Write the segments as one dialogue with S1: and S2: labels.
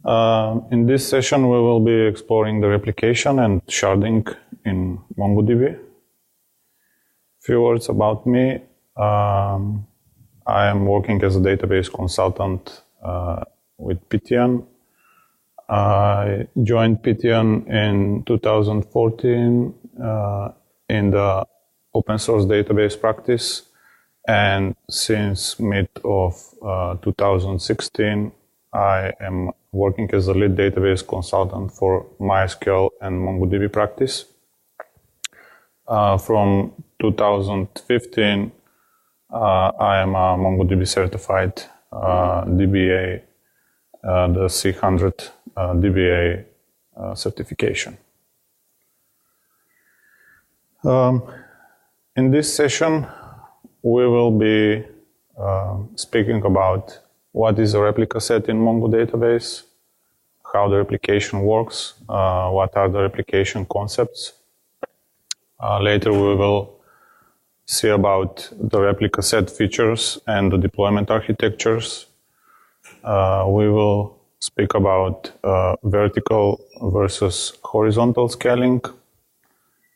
S1: In this session, we will be exploring the replication and sharding in MongoDB. Few words about me. I am working as a database consultant with Python. I joined Python in 2014 in the open source database practice, and since mid of 2016, I am working as a lead database consultant for MySQL and MongoDB practice. From 2015, I am a MongoDB certified DBA, the 300 DBA certification. In this session, we will be speaking about what is a replica set in Mongo database, how the replication works, what are the replication concepts. Later we will see about the replica set features and the deployment architectures. We will speak about vertical versus horizontal scaling.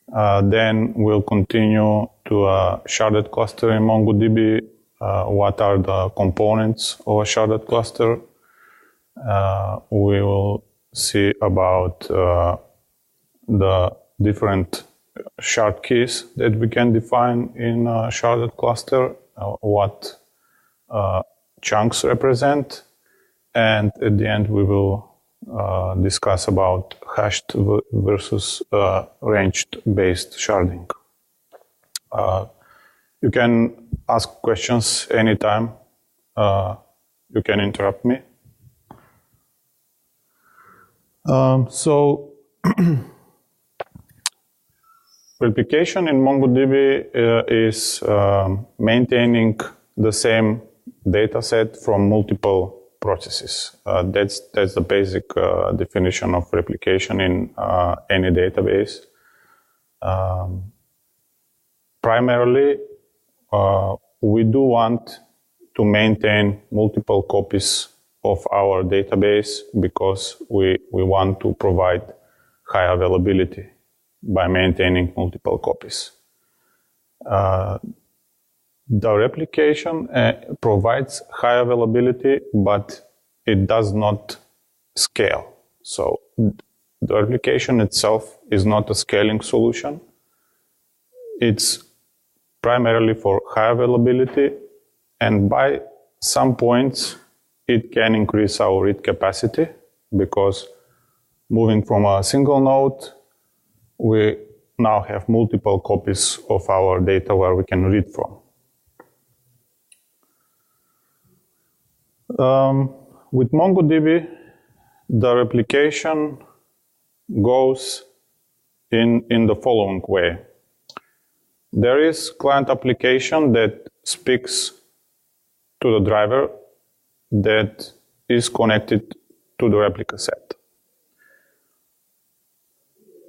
S1: Then we'll continue to a sharded cluster in MongoDB. What are the components of a sharded cluster? We will see about the different shard keys that we can define in a sharded cluster, what chunks represent, and at the end we will discuss about hashed versus ranged based sharding. You can ask questions anytime. You can interrupt me. So replication in MongoDB is maintaining the same data set from multiple processes. That's the basic definition of replication in any database. Primarily, we do want to maintain multiple copies of our database because we want to provide high availability by maintaining multiple copies. The replication provides high availability, but it does not scale. So the replication itself is not a scaling solution. It's primarily for high availability, and by some points it can increase our read capacity because moving from a single node, we now have multiple copies of our data where we can read from. With MongoDB, the replication goes in the following way. There is client application that speaks to the driver that is connected to the replica set.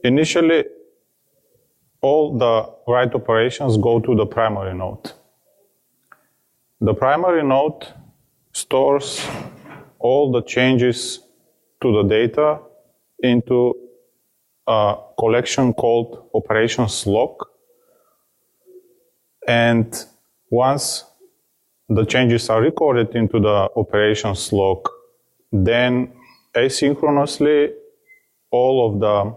S1: Initially, all the write operations go to the primary node. The primary node stores all the changes to the data into a collection called operations log. And once the changes are recorded into the operations log, then asynchronously all of the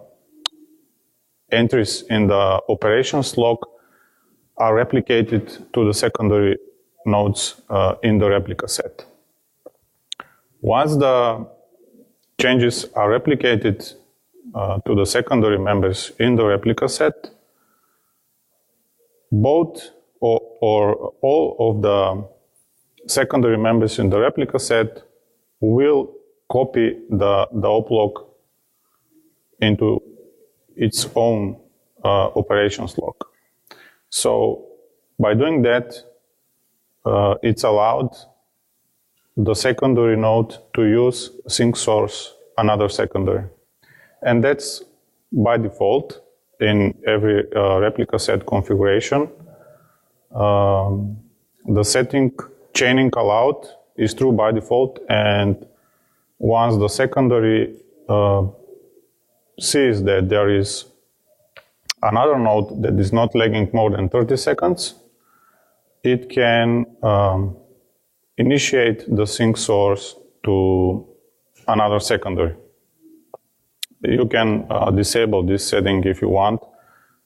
S1: entries in the operations log are replicated to the secondary nodes in the replica set. Once the changes are replicated to the secondary members in the replica set, both or all of the secondary members in the replica set will copy the op log into its own operations log. So by doing that, it's allowed the secondary node to use sync source another secondary. And that's by default in every replica set configuration. The setting chaining allowed is true by default, and once the secondary sees that there is another node that is not lagging more than 30 seconds, it can initiate the sync source to another secondary. You can disable this setting if you want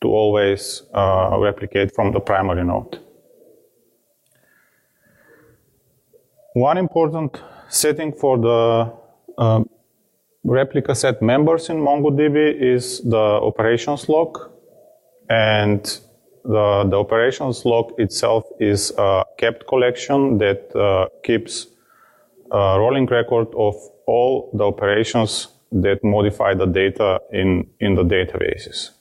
S1: to always replicate from the primary node. One important setting for the replica set members in MongoDB is the operations log. And the operations log itself is a kept collection that keeps a rolling record of all the operations that modify the data in the databases.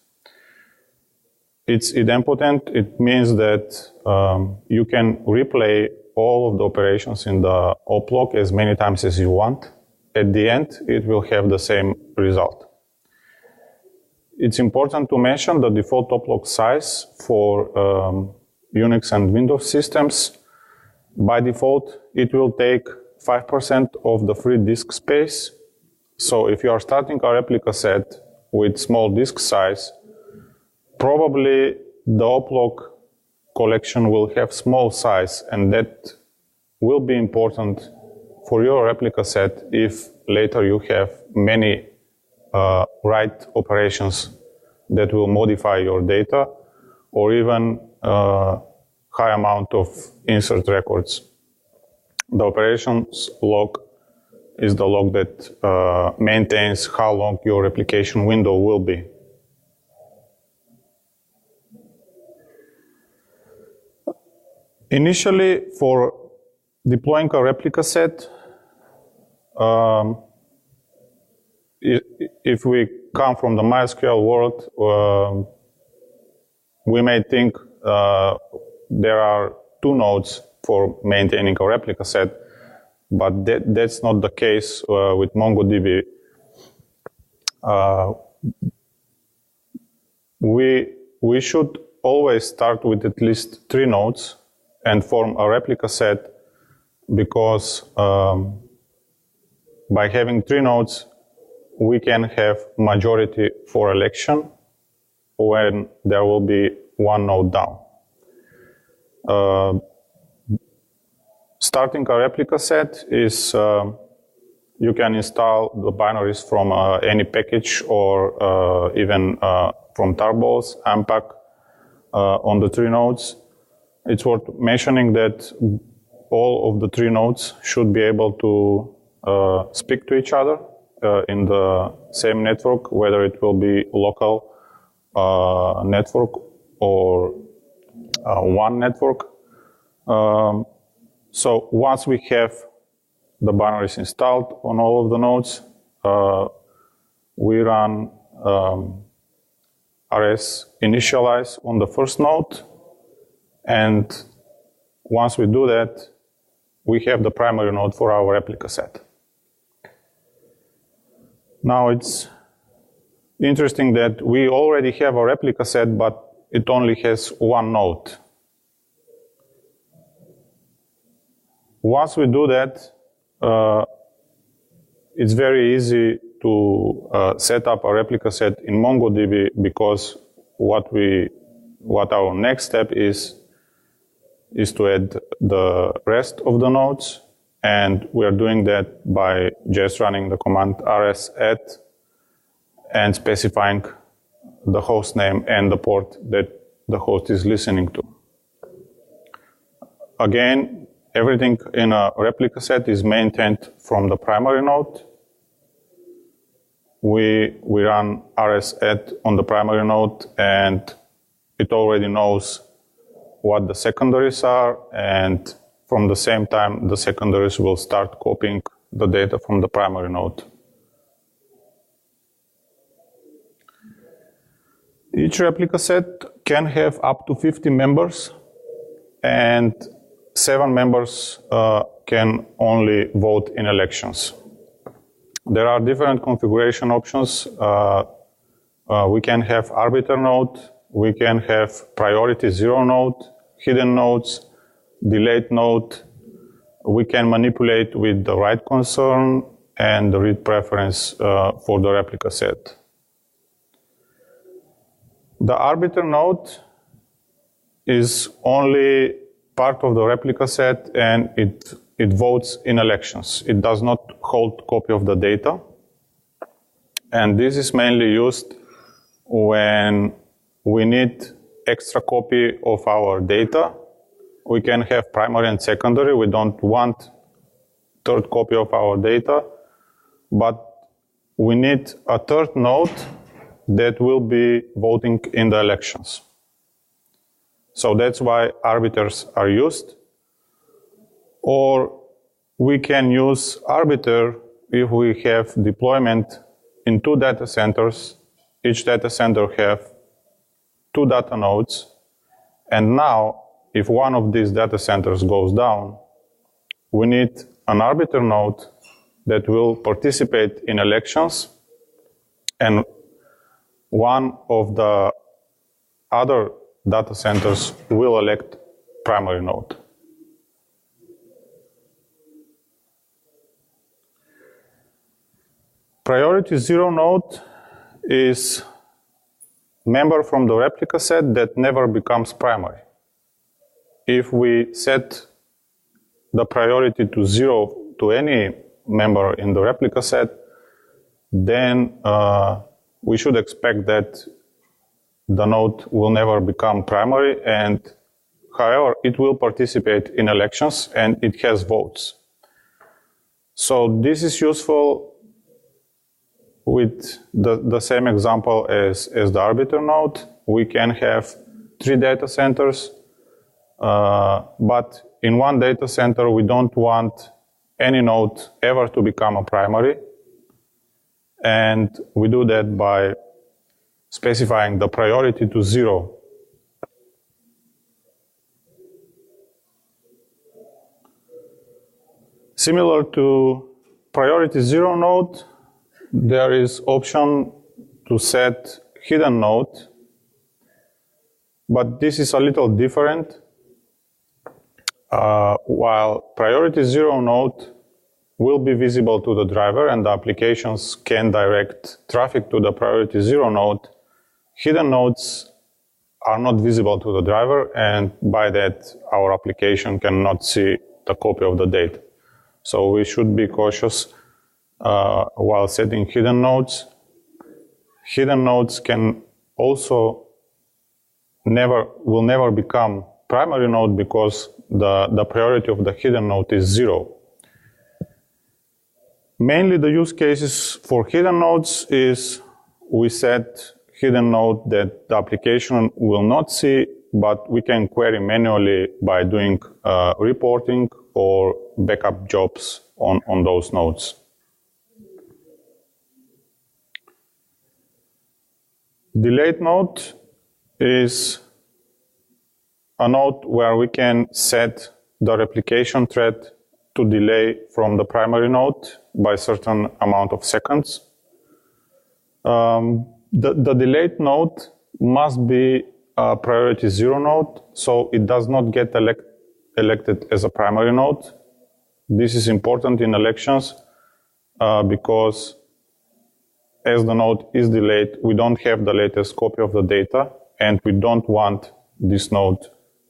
S1: It's idempotent. It means that you can replay all of the operations in the op log as many times as you want. At the end, it will have the same result. It's important to mention the default op log size for Unix and Windows systems. By default, it will take 5% of the free disk space. So if you are starting a replica set with small disk size, probably the op log collection will have small size, and that will be important for your replica set if later you have many write operations that will modify your data, or even high amount of insert records. The operations log is the log that maintains how long your replication window will be. Initially, for deploying a replica set, if we come from the MySQL world, we may think there are two nodes for maintaining a replica set, but that's not the case with MongoDB. We should always start with at least 3 nodes and form a replica set, because by having 3 nodes, we can have majority for election when there will be 1 node down. Starting a replica set is, you can install the binaries from any package, or even from tarballs, unpack on the 3 nodes. It's worth mentioning that all of the 3 nodes should be able to speak to each other in the same network, whether it will be local network or one network. So once we have the binaries installed on all of the nodes, we run rs initialize on the first node, and once we do that, we have the primary node for our replica set. Now it's interesting that we already have a replica set, but it only has 1 node. Once we do that, it's very easy to set up a replica set in MongoDB, because what our next step is to add the rest of the nodes, and we are doing that by just running the command rs add and specifying the host name and the port that the host is listening to. Again, everything in a replica set is maintained from the primary node. We run rs add on the primary node, and it already knows what the secondaries are, and from the same time, the secondaries will start copying the data from the primary node. Each replica set can have up to 50 members, and 7 members can only vote in elections. There are different configuration options. We can have arbiter node, we can have priority 0 node, hidden nodes, delayed node. We can manipulate with the write concern, and the read preference for the replica set. The arbiter node is only part of the replica set, and it votes in elections. It does not hold copy of the data. And this is mainly used when we need extra copy of our data. We can have primary and secondary. We don't want third copy of our data, but we need a third node that will be voting in the elections. So that's why arbiters are used. Or we can use arbiter if we have deployment in 2 data centers. Each data center have 2 data nodes. And now, if one of these data centers goes down, we need an arbiter node that will participate in elections, and one of the other data centers will elect primary node. Priority 0 node is member from the replica set that never becomes primary. If we set the priority to 0 to any member in the replica set, then we should expect that the node will never become primary, and however, it will participate in elections and it has votes. So this is useful with the same example as the arbiter node. We can have 3 data centers, but in one data center we don't want any node ever to become a primary, and we do that by specifying the priority to 0. Similar to priority 0 node, there is option to set hidden node, but this is a little different. While priority 0 node will be visible to the driver and the applications can direct traffic to the priority 0 node, hidden nodes are not visible to the driver, and by that our application cannot see the copy of the data. So we should be cautious while setting hidden nodes. Hidden nodes can also will never become primary node because the priority of the hidden node is 0. Mainly the use cases for hidden nodes is we set hidden node that the application will not see, but we can query manually by doing reporting or backup jobs on those nodes. Delayed node is a node where we can set the replication thread to delay from the primary node by a certain amount of seconds. The delayed node must be a priority 0 node, so it does not get elected as a primary node. This is important in elections because as the node is delayed, we don't have the latest copy of the data, and we don't want this node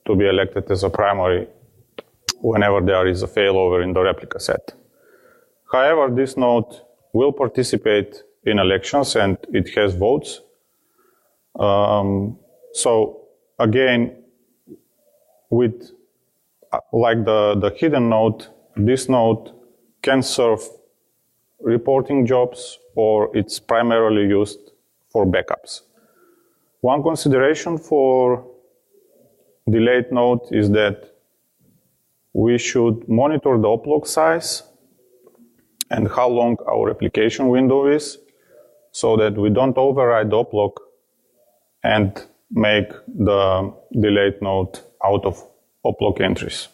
S1: to be elected as a primary whenever there is a failover in the replica set. However, this node will participate in elections and it has votes. So again, with like the hidden node, this node can serve reporting jobs, or it's primarily used for backups. One consideration for delayed node is that we should monitor the oplog size and how long our replication window is, so that we don't override the oplog and make the delayed node out of oplog entries.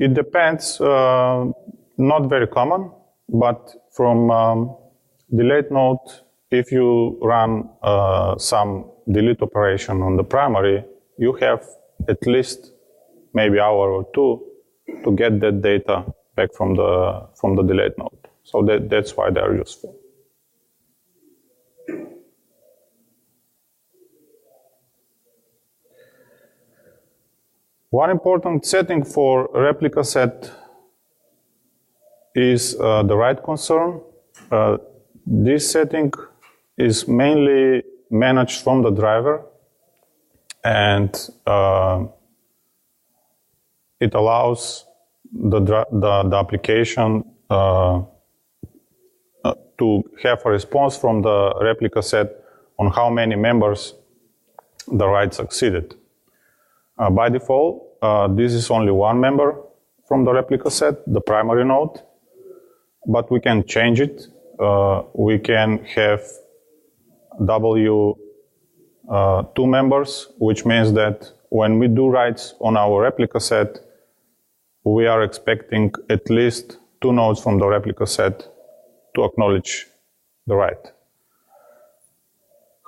S1: It depends, not very common, but from delayed node, if you run some delete operation on the primary, you have at least maybe hour or two to get that data back from the delayed node. So that's why they're useful. One important setting for replica set is the write concern. This setting is mainly managed from the driver, and it allows the application to have a response from the replica set on how many members the write succeeded. By default, this is only one member from the replica set, the primary node, but we can change it. We can have W two members, which means that when we do writes on our replica set, we are expecting at least two nodes from the replica set to acknowledge the write.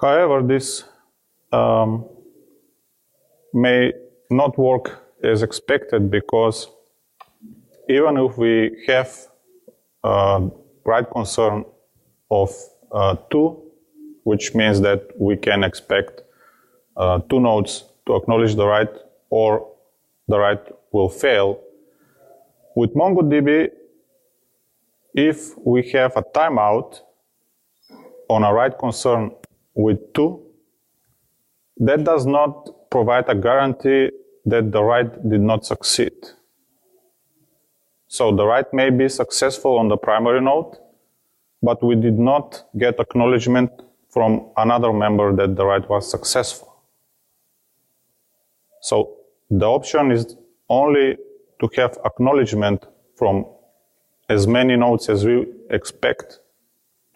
S1: However, this may not work as expected, because even if we have write concern of 2, which means that we can expect 2 nodes to acknowledge the write, or the write will fail. With MongoDB, if we have a timeout on a write concern with 2, that does not provide a guarantee that the write did not succeed. So the write may be successful on the primary node, but we did not get acknowledgement from another member that the write was successful. So the option is only to have acknowledgement from as many nodes as we expect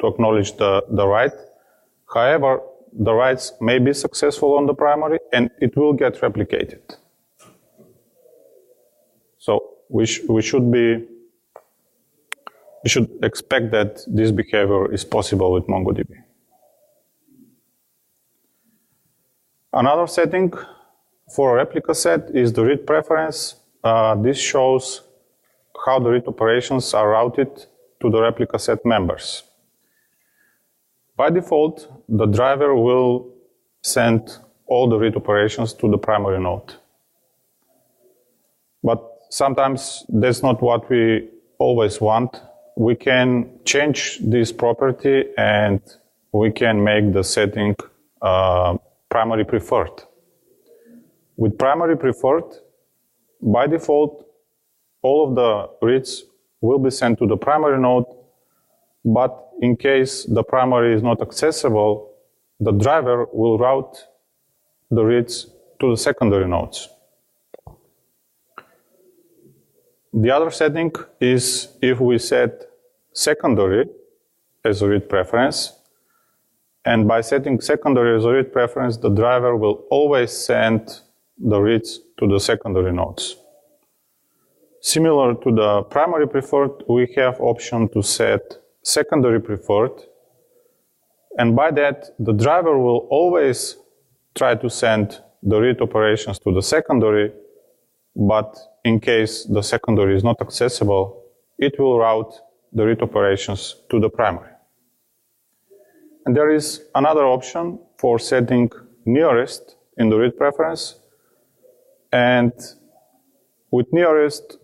S1: to acknowledge the write. However, the writes may be successful on the primary, and it will get replicated. So we should expect that this behavior is possible with MongoDB. Another setting for a replica set is the read preference. This shows how the read operations are routed to the replica set members. By default, the driver will send all the read operations to the primary node. But sometimes that's not what we always want. We can change this property, and we can make the setting primary preferred. With primary preferred, by default, all of the reads will be sent to the primary node, but in case the primary is not accessible, the driver will route the reads to the secondary nodes. The other setting is if we set secondary as a read preference, and by setting secondary as a read preference, the driver will always send the reads to the secondary nodes. Similar to the primary preferred, we have option to set secondary preferred, and by that, the driver will always try to send the read operations to the secondary, but in case the secondary is not accessible, it will route the read operations to the primary. And there is another option for setting nearest in the read preference, and with nearest,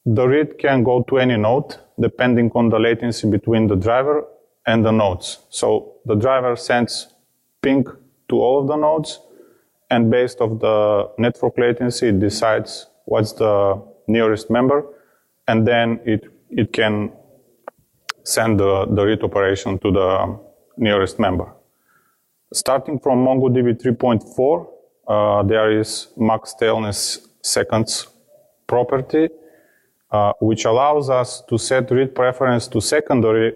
S1: the read can go to any node depending on the latency between the driver and the nodes. So the driver sends ping to all of the nodes, and based on the network latency, it decides what's the nearest member, and then it can send the read operation to the nearest member. Starting from MongoDB 3.4, there is max tailness seconds property, which allows us to set read preference to secondary,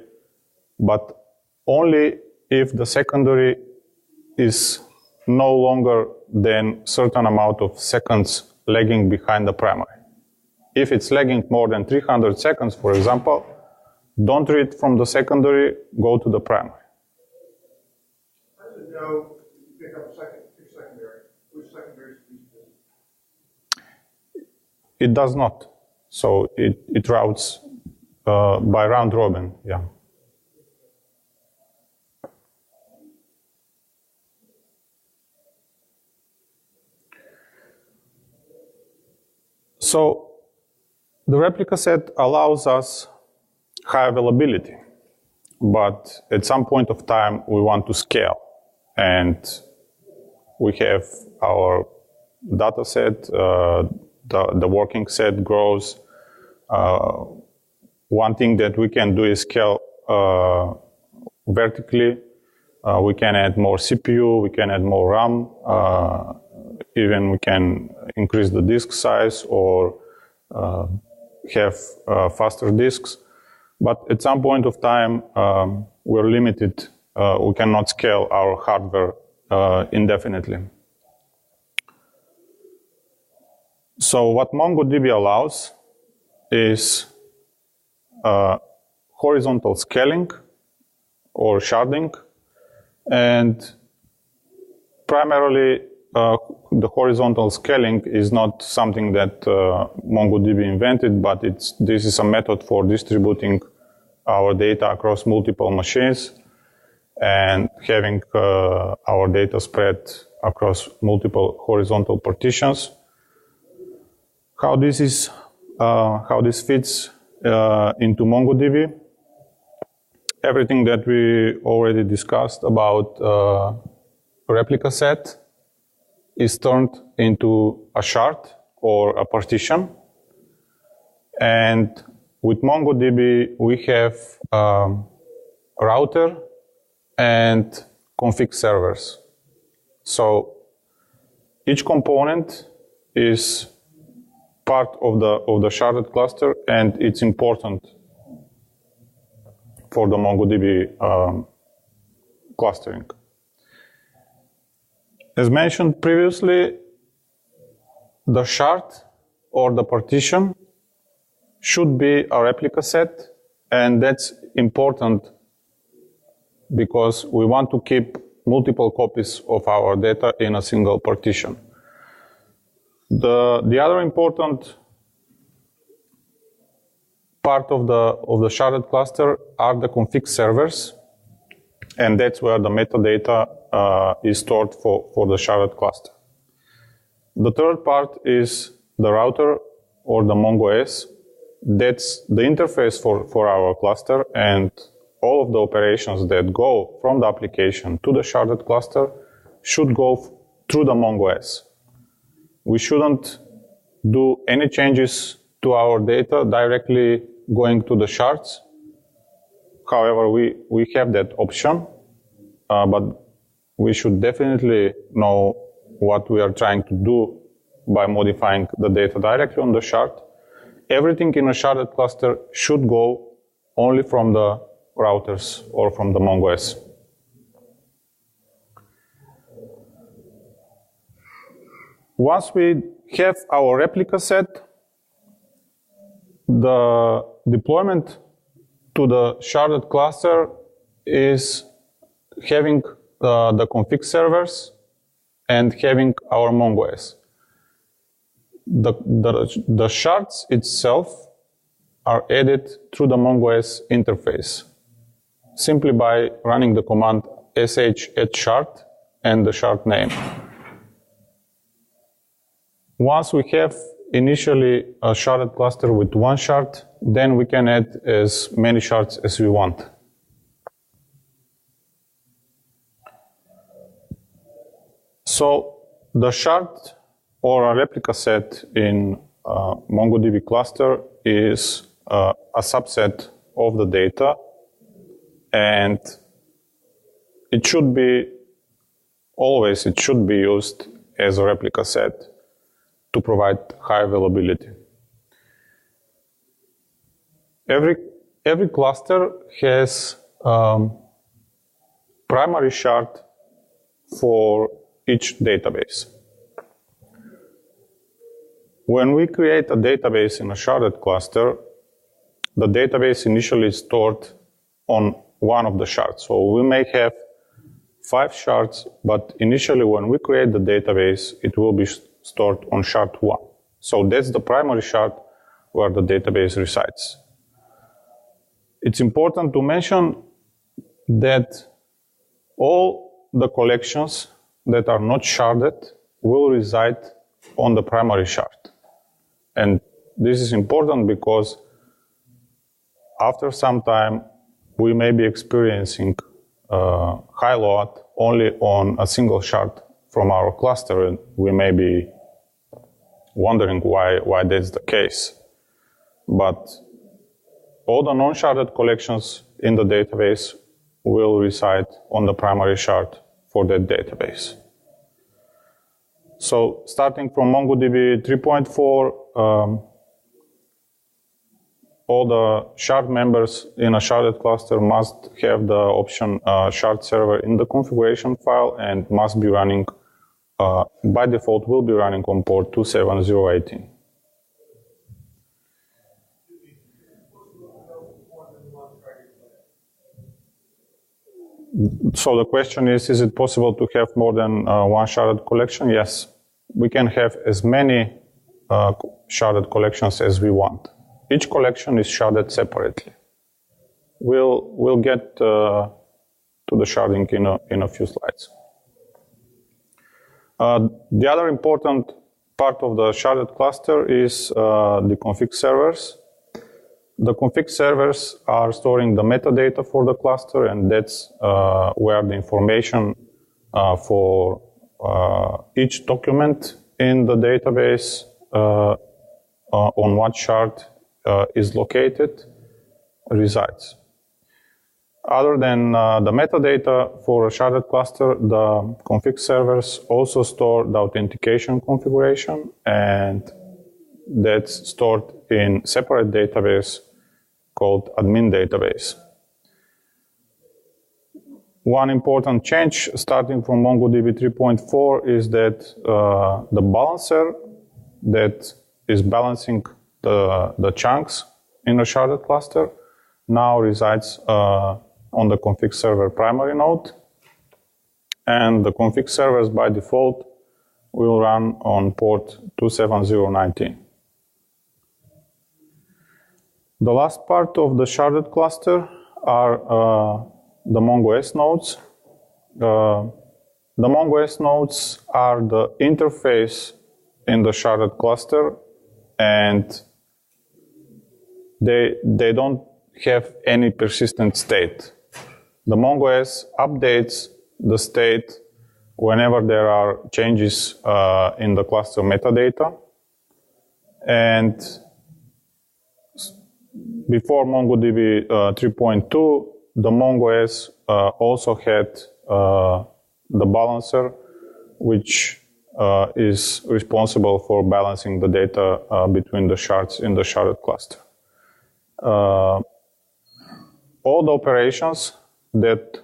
S1: but only if the secondary is no longer than certain amount of seconds lagging behind the primary. If it's lagging more than 300 seconds, for example, don't read from the secondary, go to the primary.
S2: How does it know if you pick up secondary, which secondary is
S1: it does not. So it routes by round robin, yeah. So the replica set allows us high availability, but at some point of time we want to scale, and we have our data set, the working set grows. One thing that we can do is scale vertically. We can add more CPU, we can add more RAM, even we can increase the disk size or have faster disks. But at some point of time, we're limited. We cannot scale our hardware indefinitely. So what MongoDB allows is horizontal scaling or sharding, and primarily the horizontal scaling is not something that MongoDB invented, but this is a method for distributing our data across multiple machines and having our data spread across multiple horizontal partitions. How this fits into MongoDB? Everything that we already discussed about replica set is turned into a shard or a partition. And with MongoDB, we have router and config servers. So each component is part of the sharded cluster, and it's important for the MongoDB clustering. As mentioned previously, the shard or the partition should be a replica set, and that's important because we want to keep multiple copies of our data in a single partition. The other important part of the sharded cluster are the config servers, and that's where the metadata is stored for the sharded cluster. The third part is the router or the MongoOS. That's the interface for our cluster, and all of the operations that go from the application to the sharded cluster should go through the MongoOS. We shouldn't do any changes to our data directly going to the shards. However, we have that option, but we should definitely know what we are trying to do by modifying the data directly on the shard. Everything in a sharded cluster should go only from the routers or from the MongoOS. Once we have our replica set, the deployment to the sharded cluster is having the config servers and having our MongoOS. The shards itself are added through the MongoOS interface simply by running the command sh add shard and the shard name. Once we have initially a sharded cluster with one shard, then we can add as many shards as we want. So the shard or a replica set in MongoDB cluster is a subset of the data, and it should be used as a replica set to provide high availability. Every cluster has primary shard for each database. When we create a database in a sharded cluster, the database initially is stored on one of the shards. So we may have 5 shards, but initially when we create the database, it will be stored on shard 1. So that's the primary shard where the database resides. It's important to mention that all the collections that are not sharded will reside on the primary shard. And this is important because after some time, we may be experiencing high load only on a single shard from our cluster, and we may be wondering why that's the case. But all the non-sharded collections in the database will reside on the primary shard for that database. So starting from MongoDB 3.4, all the shard members in a sharded cluster must have the option shard server in the configuration file and must be running, by default, will be running on port 27018. So the question is it possible to have more than one sharded collection? Yes. We can have as many sharded collections as we want. Each collection is sharded separately. We'll get to the sharding in a few slides. The other important part of the sharded cluster is the config servers. The config servers are storing the metadata for the cluster, and that's where the information for each document in the database on what shard is located resides. Other than the metadata for a sharded cluster, the config servers also store the authentication configuration, and that's stored in separate database called admin database. One important change starting from MongoDB 3.4 is that the balancer that is balancing the chunks in a sharded cluster now resides on the config server primary node, and the config servers by default will run on port 27019. The last part of the sharded cluster are the MongoS nodes. The MongoS nodes are the interface in the sharded cluster, and they don't have any persistent state. The MongoS updates the state whenever there are changes in the cluster metadata. And before MongoDB 3.2, the MongoS also had the balancer, which is responsible for balancing the data between the shards in the sharded cluster. All the operations that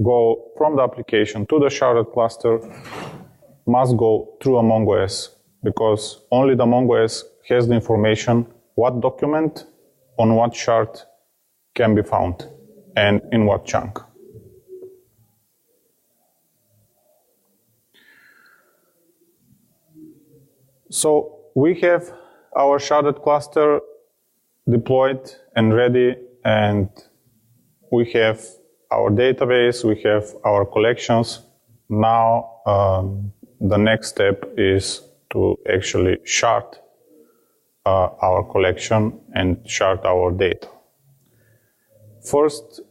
S1: go from the application to the sharded cluster must go through a MongoS, because only the MongoS has the information what document on what shard can be found and in what chunk. So we have our sharded cluster deployed and ready, and we have our database, we have our collections. Now the next step is to actually shard our collection and shard our data. First,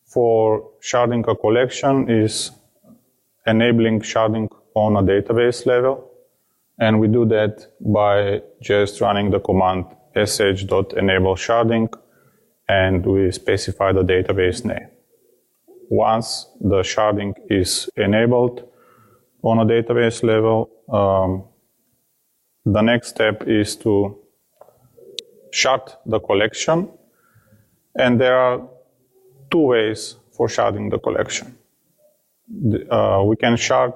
S1: for sharding a collection is enabling sharding on a database level, and we do that by just running the command sh.enable sharding, and we specify the database name. Once the sharding is enabled on a database level, the next step is to shard the collection, and there are two ways for sharding the collection. We can shard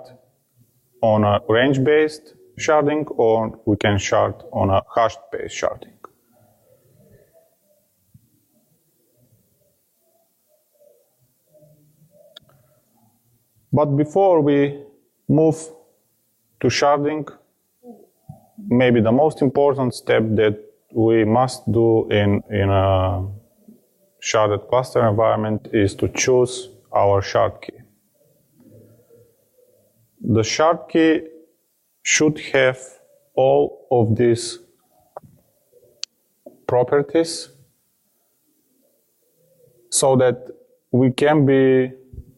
S1: on a range-based sharding, or we can shard on a hashed-based sharding. But before we move to sharding, maybe the most important step that we must do in a sharded cluster environment is to choose our shard key. The shard key should have all of these properties so that we can be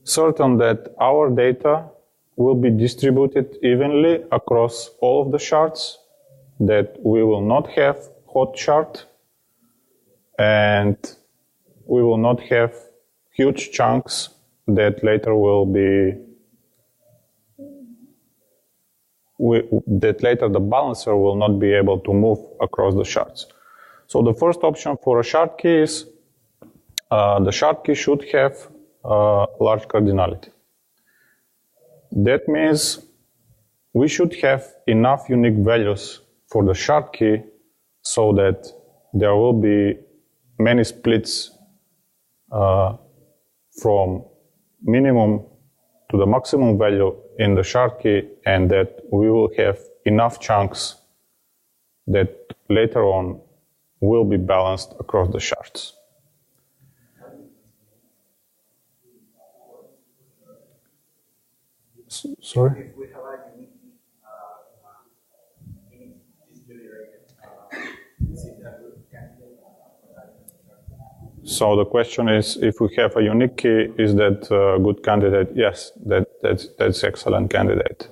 S1: certain that our data will be distributed evenly across all of the shards, that we will not have hot shard, and we will not have huge chunks that later will be that later the balancer will not be able to move across the shards. So the first option for a shard key is the shard key should have large cardinality. That means we should have enough unique values for the shard key so that there will be many splits from minimum to the maximum value in the shard key, and that we will have enough chunks that later on will be balanced across the shards. Sorry?
S2: If we have a unique distributed is it a good candidate?
S1: So the question is, if we have a unique key, is that a good candidate? Yes, that's excellent candidate.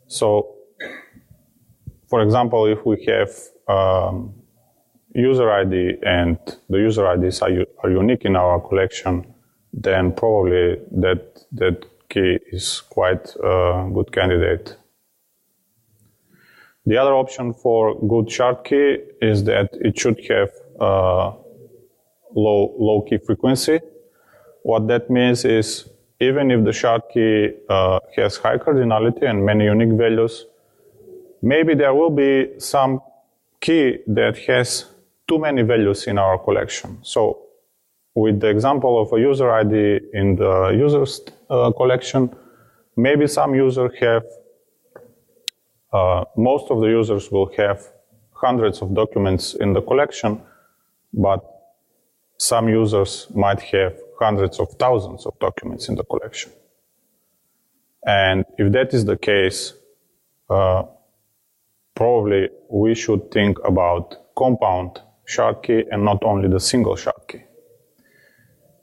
S1: So, for example, if we have user ID and the user IDs are unique in our collection, then probably that key is quite a good candidate. The other option for good shard key is that it should have low key frequency. What that means is, even if the shard key has high cardinality and many unique values, maybe there will be some key that has too many values in our collection. So with the example of a user ID in the user's collection, maybe some users have, most of the users will have hundreds of documents in the collection, but some users might have hundreds of thousands of documents in the collection. And if that is the case, probably we should think about compound shard key and not only the single shard key.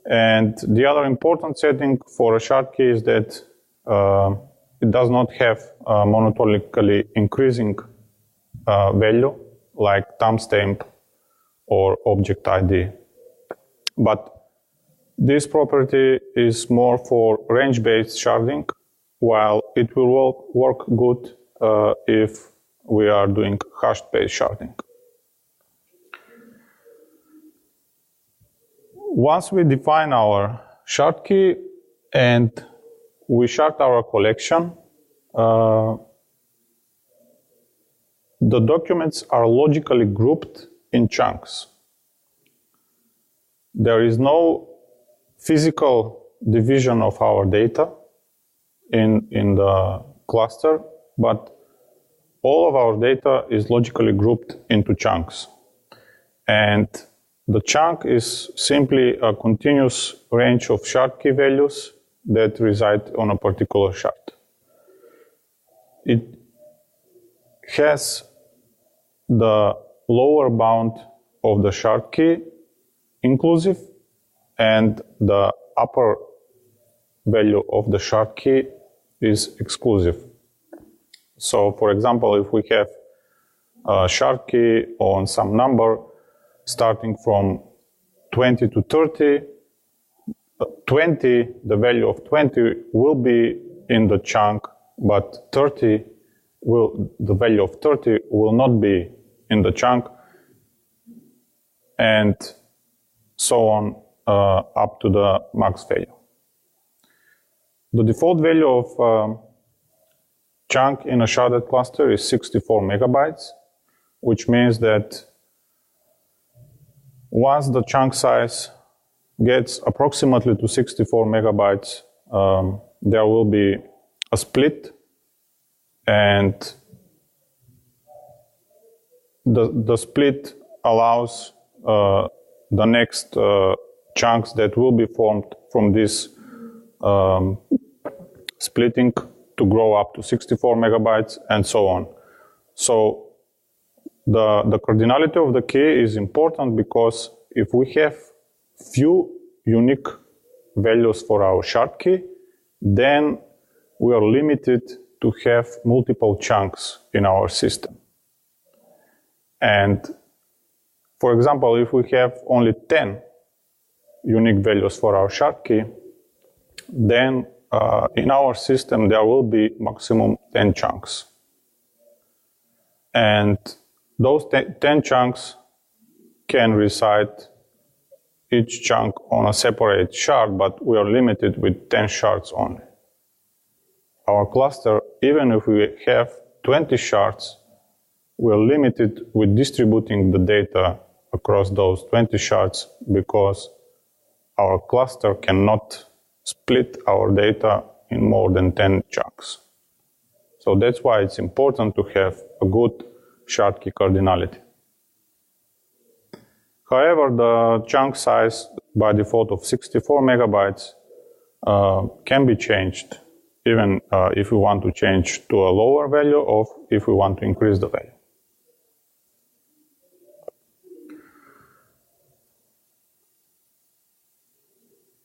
S1: And the other important setting for a shard key is that it does not have a monotonically increasing value like timestamp or object ID. But this property is more for range-based sharding, while it will work good if we are doing hash-based sharding. Once we define our shard key and we shard our collection, the documents are logically grouped in chunks. There is no physical division of our data in the cluster, but all of our data is logically grouped into chunks. And the chunk is simply a continuous range of shard key values that reside on a particular shard. It has the lower bound of the shard key inclusive and the upper value of the shard key is exclusive. So, for example, if we have a shard key on some number starting from 20 to 30, 20, the value of 20 will be in the chunk, but the value of 30 will not be in the chunk, and so on up to the max value. The default value of chunk in a sharded cluster is 64 megabytes, which means that once the chunk size gets approximately to 64 megabytes, there will be a split, and the split allows the next chunks that will be formed from this splitting to grow up to 64 megabytes and so on. So the cardinality of the key is important because if we have few unique values for our shard key, then we are limited to have multiple chunks in our system. And for example, if we have only 10 unique values for our shard key, then in our system there will be maximum 10 chunks. And those 10 chunks can reside each chunk on a separate shard, but we are limited with 10 shards only. Our cluster, even if we have 20 shards, we are limited with distributing the data across those 20 shards because our cluster cannot split our data in more than 10 chunks. So that's why it's important to have a good shard key cardinality. However, the chunk size by default of 64 megabytes can be changed, even if we want to change to a lower value or if we want to increase the value.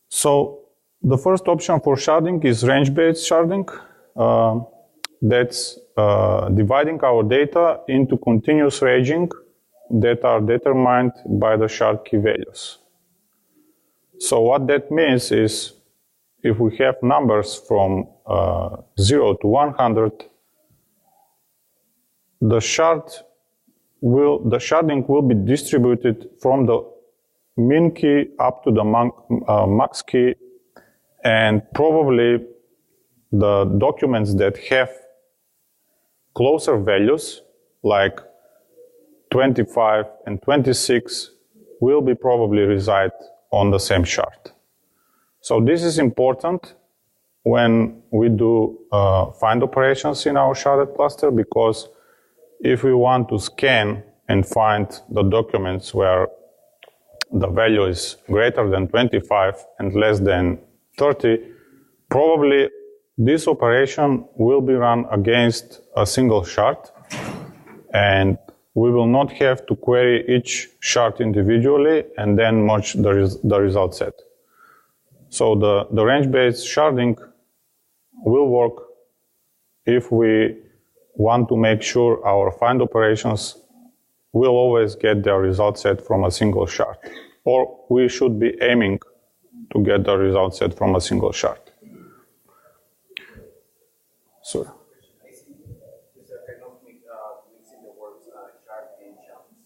S1: So the first option for sharding is range-based sharding. That's dividing our data into continuous ranging that are determined by the shard key values. So what that means is if we have numbers from 0 to 100, the sharding will be distributed from the min key up to the max key, and probably the documents that have closer values like 25 and 26 will be probably reside on the same shard. So this is important when we do find operations in our sharded cluster, because if we want to scan and find the documents where the value is greater than 25 and less than 30, probably this operation will be run against a single shard, and we will not have to query each shard individually and then merge the result set. So the range-based sharding will work if we want to make sure our find operations will always get their result set from a single shard, or we should be aiming to get the result set from a single shard. So,
S2: Just a kind of mixing the words shard and chunks.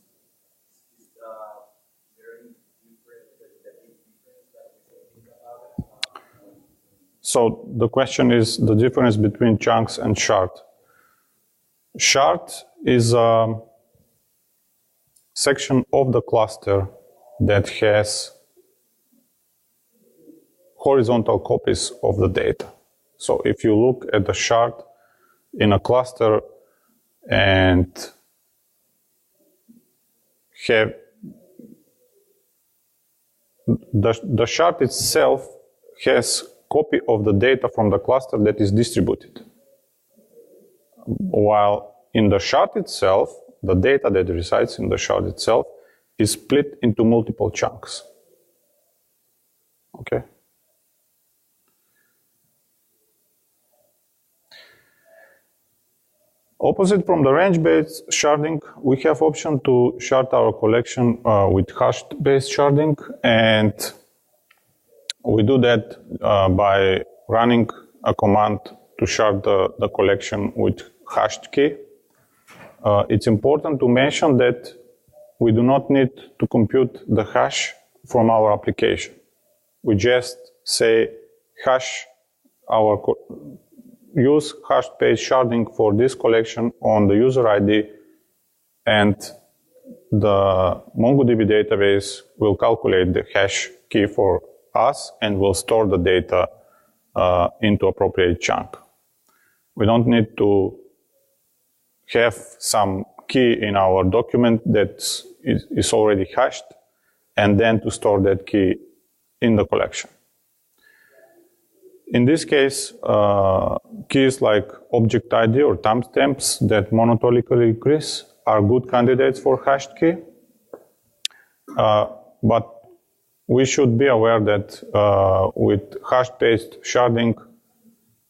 S2: Is there any difference that we should think about?
S1: So the question is the difference between chunks and shard. Shard is a section of the cluster that has horizontal copies of the data. So if you look at the shard in a cluster and have the shard itself has copy of the data from the cluster that is distributed. While in the shard itself, the data that resides in the shard itself is split into multiple chunks. Okay? Opposite from the range-based sharding, we have option to shard our collection with hash-based sharding, and we do that by running a command to shard the collection with hashed key. It's important to mention that we do not need to compute the hash from our application. We just say use hash-based sharding for this collection on the user ID, and the MongoDB database will calculate the hash key for us and will store the data into appropriate chunk. We don't need to have some key in our document that is already hashed, and then to store that key in the collection. In this case, keys like object ID or timestamps that monotonically increase are good candidates for hashed key. But we should be aware that with hash-based sharding,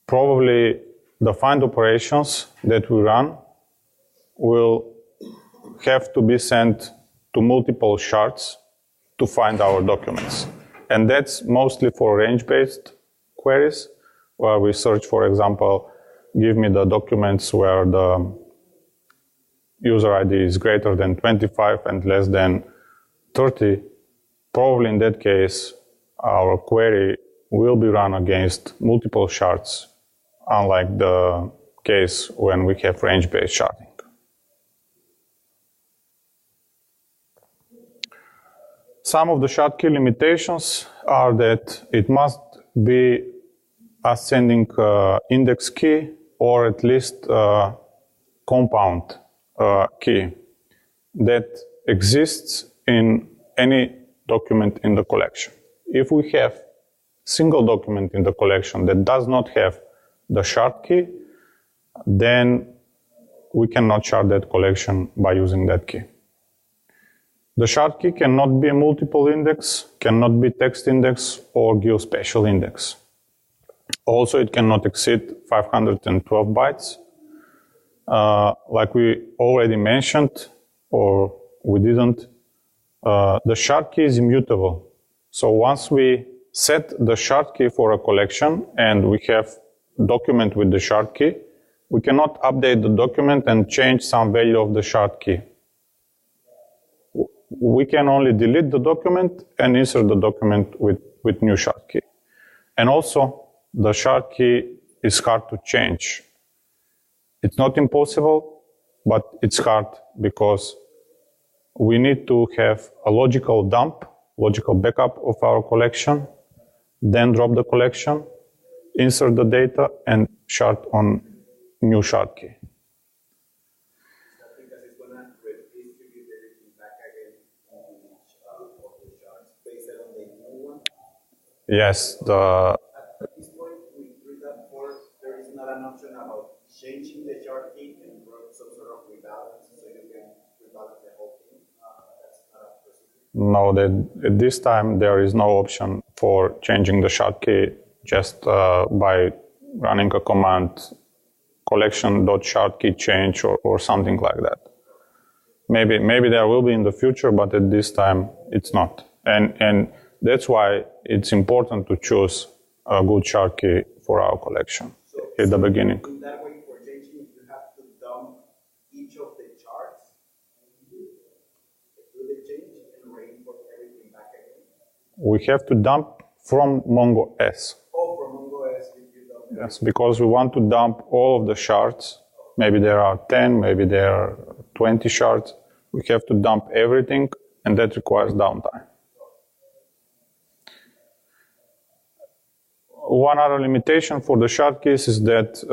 S1: probably the find operations that we run will have to be sent to multiple shards to find our documents. And that's mostly for range-based queries, where we search, for example, give me the documents where the user ID is greater than 25 and less than 30. Probably in that case, our query will be run against multiple shards, unlike the case when we have range-based sharding. Some of the shard key limitations are that it must be ascending index key or at least compound key that exists in any document in the collection. If we have single document in the collection that does not have the shard key, then we cannot shard that collection by using that key. The shard key cannot be a multiple index, cannot be text index, or geospatial index. Also, it cannot exceed 512 bytes. Like we already mentioned, or we didn't, the shard key is immutable. So once we set the shard key for a collection and we have a document with the shard key, we cannot update the document and change some value of the shard key. We can only delete the document and insert the document with new shard key. And also, the shard key is hard to change. It's not impossible, but it's hard because we need to have a logical dump, logical backup of our collection, then drop the collection, insert the data, and shard on new shard key.
S2: Because it's going to redistribute everything back again on each of the shards based on the new one?
S1: Yes.
S2: At this point, with 3.4, there is not an option about changing the shard key and run some sort of rebalance so you can rebalance the whole thing. That's not a procedure.
S1: No, at this time there is no option for changing the shard key just by running a command collection.shardKey change or something like that. Maybe there will be in the future, but at this time it's not. And that's why it's important to choose a good shard key for our collection at the beginning.
S2: In that way, for changing, you have to dump each of the charts, do the change, and re-import everything back again.
S1: We have to dump from MongoS.
S2: Oh, from MongoS, you dump.
S1: Yes, because we want to dump all of the shards. Maybe there are 10, maybe there are 20 shards. We have to dump everything, and that requires downtime. One other limitation for the shard keys is that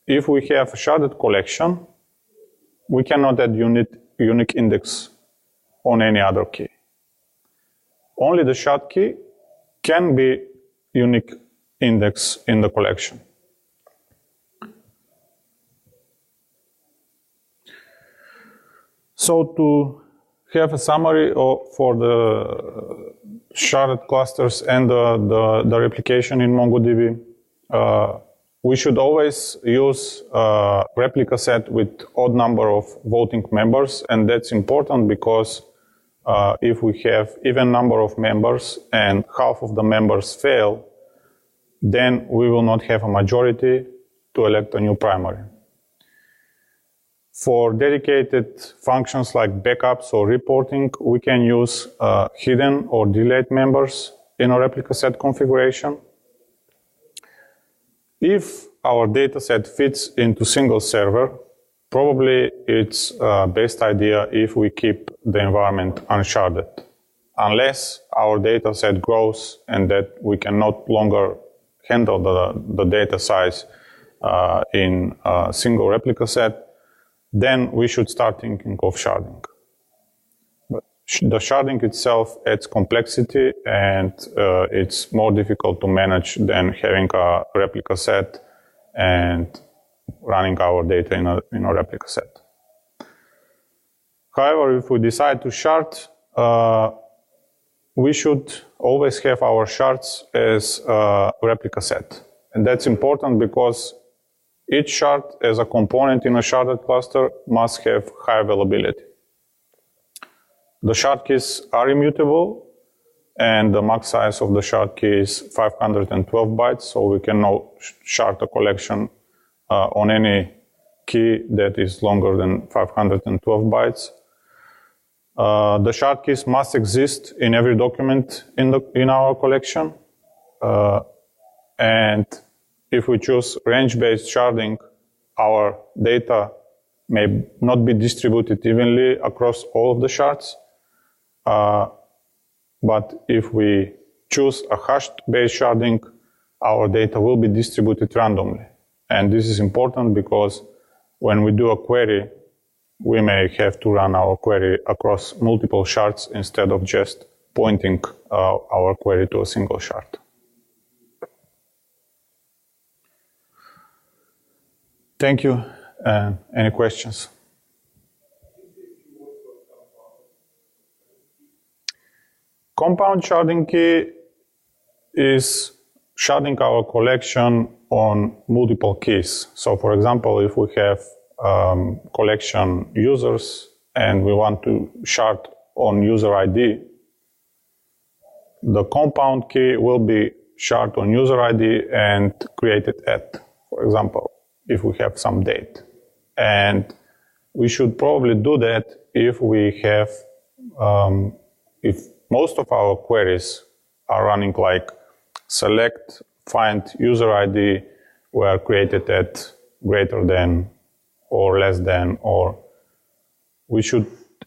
S1: if we have a sharded collection, we cannot add unique index on any other key. Only the shard key can be unique index in the collection. So to have a summary for the sharded clusters and the replication in MongoDB, we should always use a replica set with odd number of voting members, and that's important because if we have even number of members and half of the members fail, then we will not have a majority to elect a new primary. For dedicated functions like backups or reporting, we can use hidden or delayed members in a replica set configuration. If our dataset fits into single server, probably it's best idea if we keep the environment unsharded, unless our dataset grows and that we can no longer handle the data size in a single replica set. then we should start thinking of sharding. But the sharding itself adds complexity, and it's more difficult to manage than having a replica set and running our data in a replica set. However, if we decide to shard, we should always have our shards as a replica set. And that's important because each shard as a component in a sharded cluster must have high availability. The shard keys are immutable, and the max size of the shard key is 512 bytes, so we can now shard a collection on any key that is longer than 512 bytes. The shard keys must exist in every document in our collection. And if we choose range-based sharding, our data may not be distributed evenly across all of the shards. But if we choose a hashed-based sharding, our data will be distributed randomly. And this is important because when we do a query, we may have to run our query across multiple shards instead of just pointing our query to a single shard. Thank you. Any questions? Compound sharding key is sharding our collection on multiple keys. So for example, if we have collection users and we want to shard on user ID, the compound key will be shard on user ID and created at, for example, if we have some date. And we should probably do that if we have, if most of our queries are running like select, find user ID were created at greater than or less than, or we should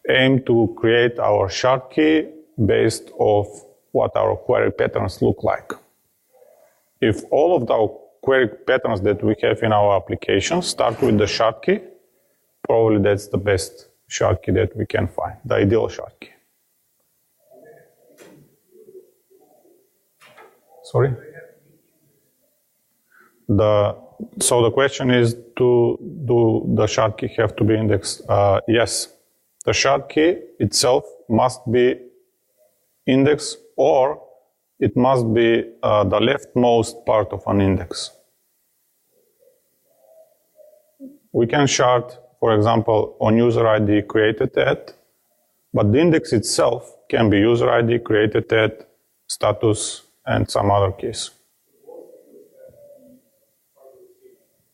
S1: aim to create our shard key based off what our query patterns look like. If all of the query patterns that we have in our application start with the shard key, probably that's the best shard key that we can find, the ideal shard key. Sorry? So the question is, do the shard key have to be indexed? Yes. The shard key itself must be indexed, or it must be the leftmost part of an index. We can shard, for example, on user ID created at, but the index itself can be user ID created at, status, and some other keys.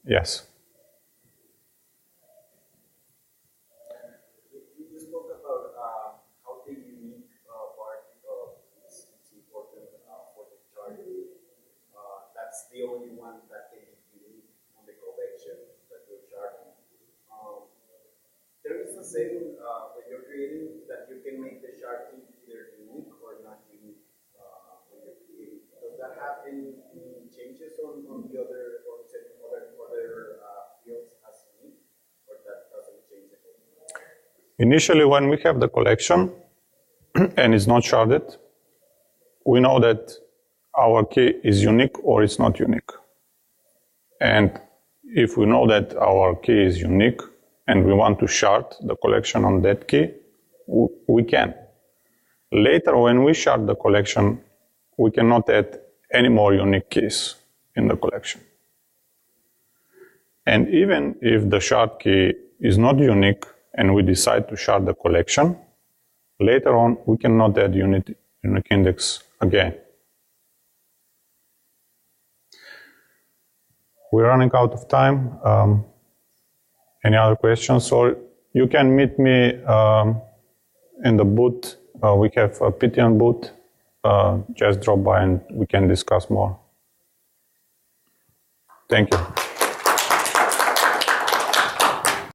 S1: Yes.
S2: You spoke about how the unique part is important for the chart. That's the only one that can be unique on the collection that you're charting. There is a setting that you're creating that you can make the chart either unique or not unique when you're creating. Does that have any changes on the other fields as unique, or that doesn't change it?
S1: Initially, when we have the collection and it's not sharded, we know that our key is unique or it's not unique. And if we know that our key is unique and we want to shard the collection on that key, we can. Later, when we shard the collection, we cannot add any more unique keys in the collection. And even if the shard key is not unique and we decide to shard the collection, later on we cannot add unique index again. We're running out of time. Any other questions? Or you can meet me in the booth. We have a Python booth. Just drop by and we can discuss more. Thank you.